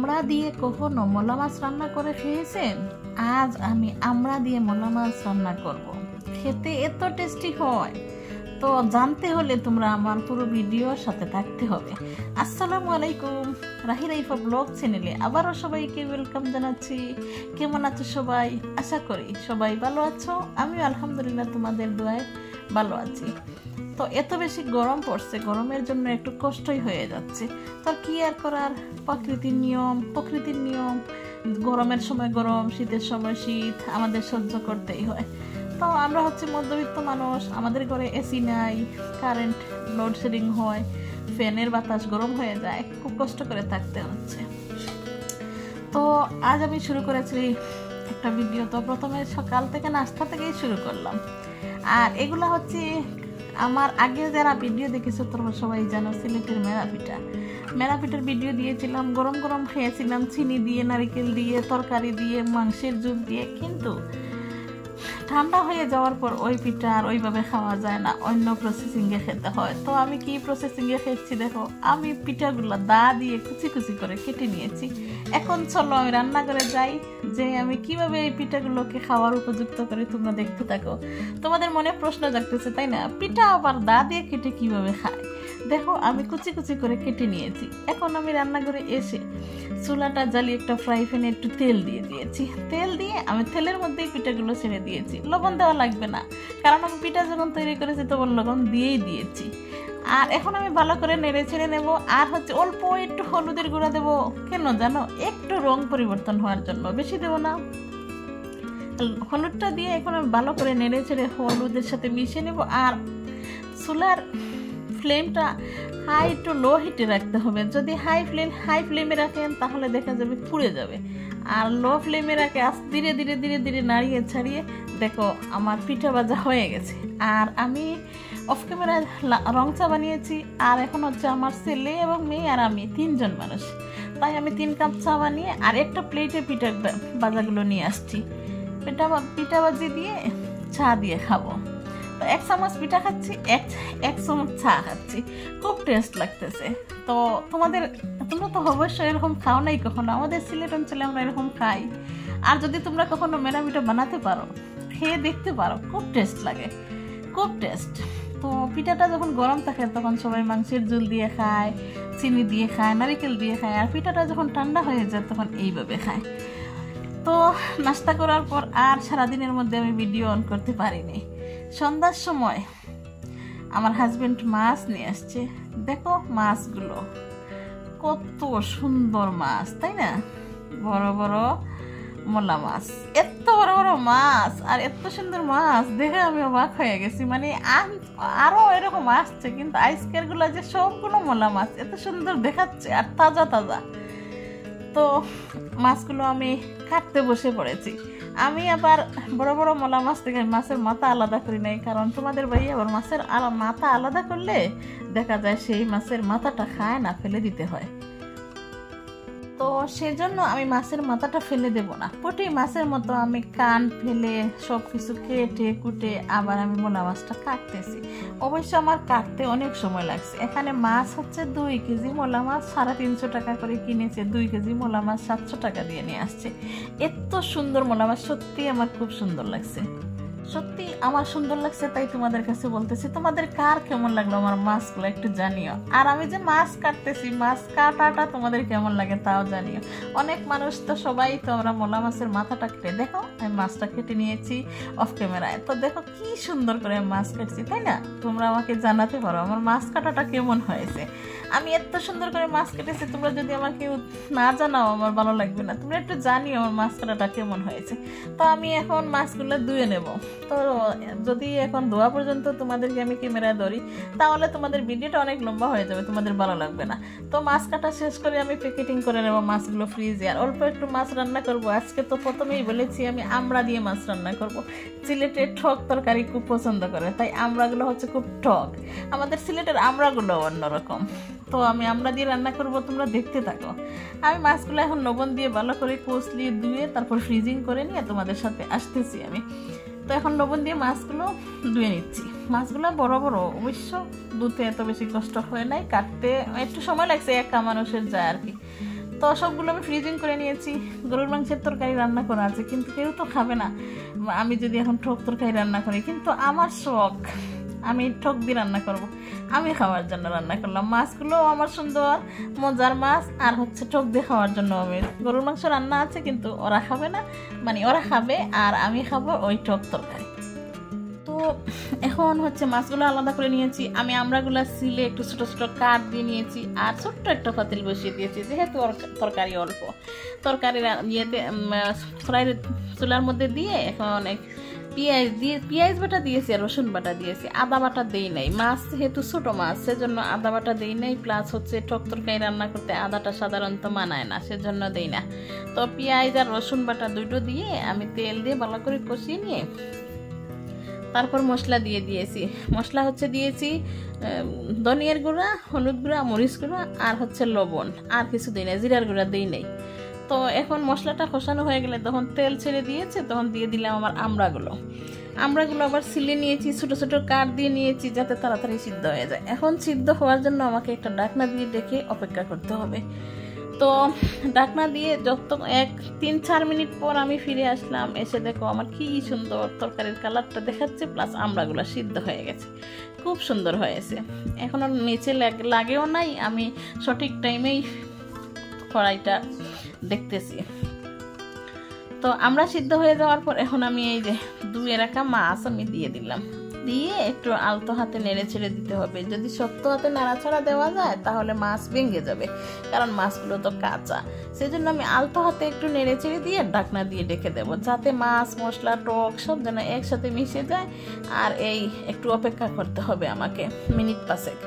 আমড়া দিয়ে কখনো মোলা মাছ রান্না করে খেয়েছেন? আজ আমি আমড়া দিয়ে মোলা মাছ রান্না করব। খেতে এত টেস্টি হয়, তো জানতে হলে তোমরা আমার পুরো ভিডিওর সাথে থাকতে হবে। আসসালামু আলাইকুম, রাহি রাইফা ব্লগ চ্যানেলে আবারও সবাইকে ওয়েলকাম জানাচ্ছি। কেমন আছো সবাই? আশা করি সবাই ভালো আছো। আমিও আলহামদুলিল্লাহ তোমাদের দোয়ায় ভালো আছি। তো এত বেশি গরম পড়ছে, গরমের জন্য একটু কষ্টই হয়ে যাচ্ছে। তো কি আর করার, প্রকৃতির নিয়ম। গরমের সময় গরম, শীতের সময় শীত, আমাদের সহ্য করতেই হয়। তো আমরা হচ্ছে মধ্যবিত্ত মানুষ, আমাদের ঘরে এসি নাই, কারেন্ট লোডশেডিং হয়, ফ্যানের বাতাস গরম হয়ে যায়, খুব কষ্ট করে থাকতে হচ্ছে। তো আজ আমি শুরু করেছি একটা ভিডিও। তো প্রথমে সকাল থেকে নাস্তা থেকেই শুরু করলাম। আর এগুলো হচ্ছে আমার আগে যারা ভিডিও দেখেছো তোমরা সবাই জানো, সিলেটের মেরা পিঠার ভিডিও দিয়েছিলাম। গরম গরম খেয়েছিলাম, চিনি দিয়ে, নারিকেল দিয়ে, তরকারি দিয়ে, মাংসের ঝোল দিয়ে। কিন্তু ঠান্ডা হয়ে যাওয়ার পর ওই পিঠা আর ওইভাবে খাওয়া যায় না, অন্য প্রসেসিংয়ে খেতে হয়। তো আমি কি প্রসেসিংয়ে খেয়েছি দেখো, আমি পিঠাগুলো দা দিয়ে কুচি কুচি করে কেটে নিয়েছি। এখন চলো আমি রান্নাঘরে যাই, যে আমি কিভাবে এই পিঠাগুলোকে খাওয়ার উপযুক্ত করে তোমরা দেখতে থাকো। তোমাদের মনে প্রশ্ন জাগতেছে তাই না, পিঠা আবার দা দিয়ে কেটে কিভাবে খায়? দেখো আমি কুচি কুচি করে কেটে নিয়েছি। এখন আমি রান্নাঘরে এসে চুলাটা জ্বালিয়ে একটা ফ্রাই প্যানে একটু তেল দিয়ে দিয়েছি। তেল দিয়ে আমি তেলের মধ্যেই পিঠাগুলো ছেড়ে দিয়েছি। লবণ দেওয়া লাগবে না, কারণ আমি পিঠা যখন তৈরি করেছি তখন লবণ দিয়েই দিয়েছি। আর এখন আমি ভালো করে নেড়ে ছেড়ে নেবো। আর হচ্ছে অল্প একটু হলুদের গুঁড়া দেবো, কেন জানো? একটু রং পরিবর্তন হওয়ার জন্য, বেশি দেবো না। হলুদটা দিয়ে এখন আমি ভালো করে নেড়ে ছেড়ে হলুদের সাথে মিশিয়ে নেবো। আর চুলার ফ্লেমটা হাই টু লো হিটে রাখতে হবে। যদি হাই ফ্লেমে রাখেন তাহলে দেখা যাবে পুড়ে যাবে। আর লো ফ্লেমে রাখে ধীরে ধীরে ধীরে ধীরে নাড়িয়ে ছাড়িয়ে দেখো আমার পিঠা ভাজা হয়ে গেছে। আর আমি অফ ক্যামেরায় রং চা বানিয়েছি। আর এখন হচ্ছে আমার ছেলে এবং মেয়ে আর আমি 3 জন মানুষ, তাই আমি 3 কাপ চা বানিয়ে আর একটা প্লেটে পিঠা ভাজাগুলো নিয়ে আসছি। পিঠা ভাজি দিয়ে চা দিয়ে খাবো। তো 1 চামচ পিঠা খাচ্ছি, এক চামচ চা খাচ্ছি, খুব টেস্ট লাগতেছে। তো তোমরা তো অবশ্যই এরকম খাও নাই কখনো। আমাদের সিলেট অঞ্চলে আমরা এরকম খাই। আর যদি তোমরা কখনো মেরা পিঠা বানাতে পারো, খেয়ে দেখতে পারো, খুব টেস্ট লাগে, খুব টেস্ট। তো পিঠাটা যখন গরম থাকে তখন সবাই মাংসের ঝোল দিয়ে খায়, চিনি দিয়ে খায়, নারিকেল দিয়ে খায়। আর পিঠাটা যখন ঠান্ডা হয়ে যায় তখন এইভাবে খায়। তো নাস্তা করার পর আর সারাদিনের মধ্যে আমি ভিডিও অন করতে পারিনি। সন্ধ্যার সময় আমার হাজবেন্ড মাছ নিয়ে আসছে। দেখো মাছগুলো কত সুন্দর মাছ, তাই না? বড় বড় মোলা মাছ, এত বড় বড় মাছ আর এত সুন্দর মাছ দেখে আমি অবাক হয়ে গেছি। মানে আরো এরকম আসছে, কিন্তু আজকের গুলো যে সবগুলো মোলা মাছ, এত সুন্দর দেখাচ্ছে আর তাজা তাজা। তো মাছগুলো আমি কাটতে বসে পড়েছি। আমি আবার বড় বড় মোলা মাছ থেকে মাছের মাথা আলাদা করি নাই, কারণ তোমাদের ভাই আবার মাছের মাথা আলাদা করলে দেখা যায় সেই মাছের মাথাটা খায় না, ফেলে দিতে হয়। তো সেজন্য আমি মাছের মাথাটা ফেলে দেব না। প্রতি মাছের মতো আমি কান ফেলে সবকিছু কেটে কুটে আবার আমি মোলা মাছটা কাটতেছি। অবশ্য আমার কাটতে অনেক সময় লাগছে। এখানে মাছ হচ্ছে 2 কেজি, মোলা মাছ 350 টাকা করে কিনেছে। 2 কেজি মোলা মাছ 700 টাকা দিয়ে নিয়ে আসছে। এত সুন্দর মোলা মাছ, সত্যি আমার খুব সুন্দর লাগছে, সত্যি আমার সুন্দর লাগছে। তাই তোমাদের কাছে বলতেছি, তোমাদের কার কেমন লাগলো আমার মাছগুলো একটু জানিও। আর আমি যে মাছ কাটতেছি, মাছ কাটাটা তোমাদের কেমন লাগে তাও জানিও। অনেক মানুষ তো সবাই তো আমরা মোলা মাছের মাথাটা কেটে, দেখো আমি মাছটা কেটে নিয়েছি অফ ক্যামেরায়। তো দেখো কি সুন্দর করে মাছ কাটছি, তাই না? তোমরা আমাকে জানাতে পারো আমার মাছ কাটাটা কেমন হয়েছে। আমি এত সুন্দর করে মাছ কেটেছি, তোমরা যদি আমাকে না জানাও আমার ভালো লাগবে না। তোমরা একটু জানিও আমার মাছ কাটাটা কেমন হয়েছে। তো আমি এখন মাছগুলো ধুয়ে নেব। তো যদি এখন ধোয়া পর্যন্ত তোমাদেরকে আমি ক্যামেরা ধরি তাহলে তোমাদের ভিডিওটা অনেক লম্বা হয়ে যাবে, তোমাদের ভালো লাগবে না। তো মাছ কাটা শেষ করে আমি প্যাকেটিং করে নেব মাছগুলো ফ্রিজে। আর অল্প একটু মাছ রান্না করব আজকে। তো প্রথমেই বলেছি আমি আমড়া দিয়ে মাছ রান্না করব। সিলেটের টক তরকারি খুব পছন্দ করে, তাই আমড়াগুলো হচ্ছে খুব টক। আমাদের সিলেটের আমড়াগুলো অন্যরকম। তো আমি আমড়া দিয়ে রান্না করব, তোমরা দেখতে থাকো। আমি মাছগুলো এখন লবণ দিয়ে ভালো করে কষলিয়ে ধুয়ে তারপর ফ্রিজিং করে নিয়ে তোমাদের সাথে আসতেছি আমি। তো এখন লবণ দিয়ে মাছগুলো ধুয়ে নিচ্ছি। মাছগুলো বড় বড়, অবশ্য ধুতে এত বেশি কষ্ট হয় নাই, কাটতে একটু সময় লাগছে, একা মানুষের যায় আর কি। তো সবগুলো আমি ফ্রিজিং করে নিয়েছি। গরুর মাংসের তরকারি রান্না করা আছে, কিন্তু কেউ তো খাবে না আমি যদি এখন টক তরকারি রান্না করি, কিন্তু আমার শখ, আমি টক দিয়ে রান্না করব, আমি খাওয়ার জন্য রান্না করলাম। মাছগুলো আমার সুন্দর মজার মাছ, আর হচ্ছে টক দিয়ে খাওয়ার জন্য আমি গরুর মাংস রান্না আছে, কিন্তু ওরা খাবে না, মানে ওরা খাবে আর আমি খাবো ওই টক তরকারি। তো এখন হচ্ছে মাছগুলো আলাদা করে নিয়েছি আমি, আমড়াগুলো সিলে একটু ছোটো ছোটো কাট দিয়ে নিয়েছি, আর ছোট্ট একটা পাতিল বসিয়ে দিয়েছি, যেহেতু তরকারি অল্প, তরকারি ইয়েতে ফ্রাইয়ের চুলার মধ্যে দিয়ে এখন পেঁয়াজ বাটা দিয়েছি আর রসুন বাটা দিয়েছি, আদা বাটা দেই নাই, মাছ যেহেতু ছোটো মাছ সেজন্য আদা বাটা দেই নাই, প্লাস হচ্ছে টক তরকারি রান্না করতে আদাটা সাধারণত মানায় না, সেজন্য দেই না। তো পেঁয়াজ আর রসুন বাটা দুটো দিয়ে আমি তেল দিয়ে ভালো করে কষিয়ে নিয়ে তারপর মশলা দিয়ে দিয়েছি। মশলা হচ্ছে দিয়েছি ধনিয়ার গুঁড়া, হলুদ গুঁড়া, মরিচ গুঁড়া আর হচ্ছে লবণ, আর কিছু দিই না, জিরার গুঁড়া দিই নাই। তো এখন মশলাটা কষানো হয়ে গেলে তখন তেল ছেড়ে দিয়েছে, তখন দিয়ে দিলাম আমার আমড়াগুলো আবার ছিলে নিয়েছি, ছোটো ছোটো কাট দিয়ে নিয়েছি যাতে তাড়াতাড়ি সিদ্ধ হয়ে যায়। এখন সিদ্ধ হওয়ার জন্য আমাকে একটা ঢাকনা দিয়ে ডেকে অপেক্ষা করতে হবে। তো ঢাকনা দিয়ে যত 3-4 মিনিট পর আমি ফিরে আসলাম, এসে দেখো আমার কি সুন্দর তরকারির কালারটা দেখাচ্ছে, প্লাস আমড়াগুলো সিদ্ধ হয়ে গেছে, খুব সুন্দর হয়েছে। এখন আর নিচে লাগেও নাই, আমি সঠিক টাইমেই কড়াইটা দেখতেছি। তো আমরা সিদ্ধ হয়ে যাওয়ার পর এখন আমি এই যে ধুয়ে রাখা মাছ আমি দিয়ে দিলাম, দিয়ে একটু আলতো হাতে নেড়ে ছেড়ে দিতে হবে। যদি শক্ত হাতে নাড়াচাড়া দেওয়া যায় তাহলে মাছ ভেঙে যাবে, কারণ মাছগুলো তো কাঁচা, সেজন্য আমি আলতো হাতে একটু নেড়ে ছেড়ে দিয়ে ঢাকনা দিয়ে ঢেকে দেবো, যাতে মাছ মশলা টক সব যেন একসাথে মিশে যায়। আর এই একটু অপেক্ষা করতে হবে আমাকে মিনিট 5।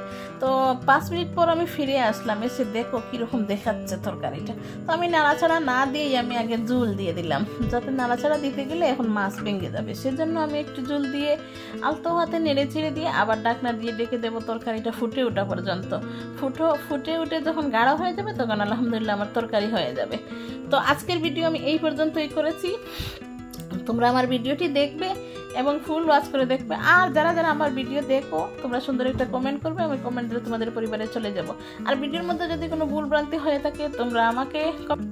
তো 5 মিনিট পর আমি ফিরে আসলাম, এসে দেখো কীরকম দেখাচ্ছে তরকারিটা। তো আমি নাড়াচাড়া না দিয়েই আমি আগে ঝোল দিয়ে দিলাম, যাতে নাড়াচাড়া দিতে গেলে এখন মাছ ভেঙে যাবে, সেজন্য আমি একটু ঝোল দিয়ে আলতো হাতে নেড়ে ছেড়ে দিয়ে আবার ঢাকনা দিয়ে ডেকে দেবো তরকারিটা ফুটে ওঠা পর্যন্ত। ফুটে উঠে যখন গাঢ় হয়ে যাবে তখন আলহামদুলিল্লাহ আমার তরকারি হয়ে যাবে। তো আজকের ভিডিও আমি এই পর্যন্তই করেছি। তোমরা আমার ভিডিওটি দেখবে এবং ফুল ওয়াচ করে দেখবে, আর যারা যারা আমার ভিডিও দেখো তোমরা সুন্দর একটা কমেন্ট করবে, আমি কমেন্ট দিয়ে তোমাদের পরিবারে চলে যাব। আর ভিডিওর মধ্যে যদি কোনো ভুল ভ্রান্তি হয়ে থাকে তোমরা আমাকে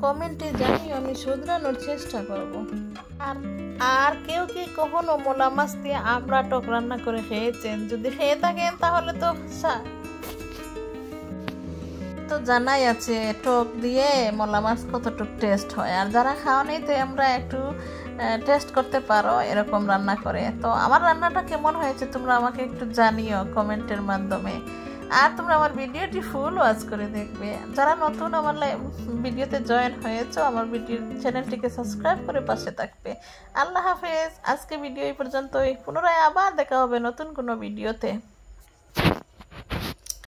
কমেন্টে জানিও, আমি শুধরানোর চেষ্টা করব। আর কেউ কি কখনো মোলা মাছ দিয়ে আমড়া টক রান্না করে খেয়েছেন? যদি খেয়ে থাকেন তাহলে তো জানাই আছে টক দিয়ে মোলা মাছ কতটুকু টেস্ট হয়, আর যারা খাওয়া নেই তো আমরা একটু টেস্ট করতে পারো এরকম রান্না করে। তো আমার রান্নাটা কেমন হয়েছে তোমরা আমাকে একটু জানিও কমেন্টের মাধ্যমে, আর তোমরা আমার ভিডিওটি ফুল ওয়াচ করে দেখবে। যারা নতুন আমার ভিডিওতে জয়েন হয়েছো, আমার ভিডিও চ্যানেলটিকে সাবস্ক্রাইব করে পাশে থাকবে। আল্লাহ হাফেজ। আজকে ভিডিও এই পর্যন্তই, পুনরায় আবার দেখা হবে নতুন কোনো ভিডিওতে।